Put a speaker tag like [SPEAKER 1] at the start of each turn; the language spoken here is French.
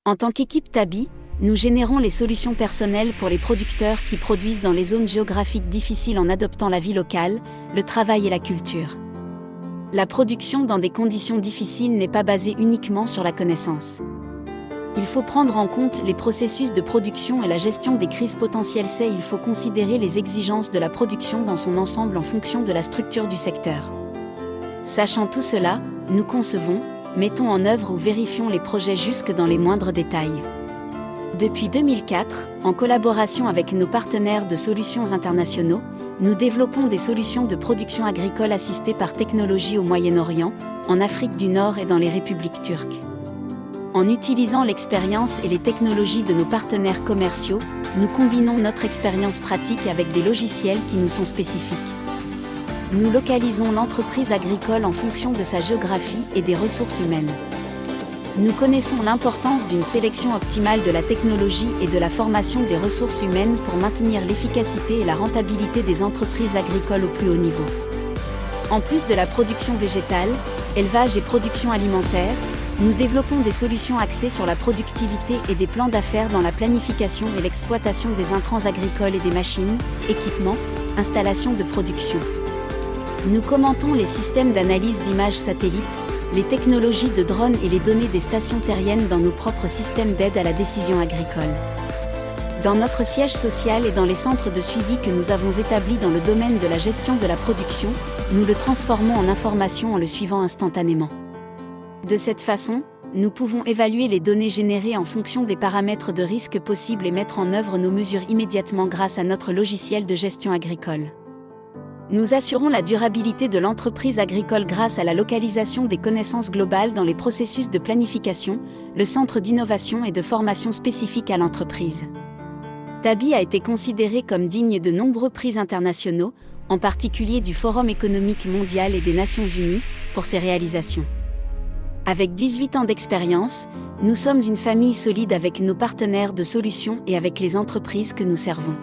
[SPEAKER 1] En tant qu'équipe Tabi, nous générons les solutions personnelles pour les producteurs qui produisent dans les zones géographiques difficiles en adoptant la vie locale, le travail et la culture. La production dans des conditions difficiles n'est pas basée uniquement sur la connaissance. Il faut prendre en compte les processus de production et la gestion des crises potentielles. Il faut considérer les exigences de la production dans son ensemble en fonction de la structure du secteur. Sachant tout cela, nous concevons, mettons en œuvre ou vérifions les projets jusque dans les moindres détails. Depuis 2004, en collaboration avec nos partenaires de solutions internationaux, nous développons des solutions de production agricole assistées par technologie au Moyen-Orient, en Afrique du Nord et dans les républiques turques. En utilisant l'expérience et les technologies de nos partenaires commerciaux, nous combinons notre expérience pratique avec des logiciels qui nous sont spécifiques. Nous localisons l'entreprise agricole en fonction de sa géographie et des ressources humaines. Nous connaissons l'importance d'une sélection optimale de la technologie et de la formation des ressources humaines pour maintenir l'efficacité et la rentabilité des entreprises agricoles au plus haut niveau. En plus de la production végétale, élevage et production alimentaire, nous développons des solutions axées sur la productivité et des plans d'affaires dans la planification et l'exploitation des intrants agricoles et des machines, équipements, installations de production. Nous commentons les systèmes d'analyse d'images satellites, les technologies de drones et les données des stations terriennes dans nos propres systèmes d'aide à la décision agricole. Dans notre siège social et dans les centres de suivi que nous avons établis dans le domaine de la gestion de la production, nous le transformons en information en le suivant instantanément. De cette façon, nous pouvons évaluer les données générées en fonction des paramètres de risque possibles et mettre en œuvre nos mesures immédiatement grâce à notre logiciel de gestion agricole. Nous assurons la durabilité de l'entreprise agricole grâce à la localisation des connaissances globales dans les processus de planification, le centre d'innovation et de formation spécifique à l'entreprise. Tabi a été considéré comme digne de nombreux prix internationaux, en particulier du Forum économique mondial et des Nations Unies, pour ses réalisations. Avec 18 ans d'expérience, nous sommes une famille solide avec nos partenaires de solutions et avec les entreprises que nous servons.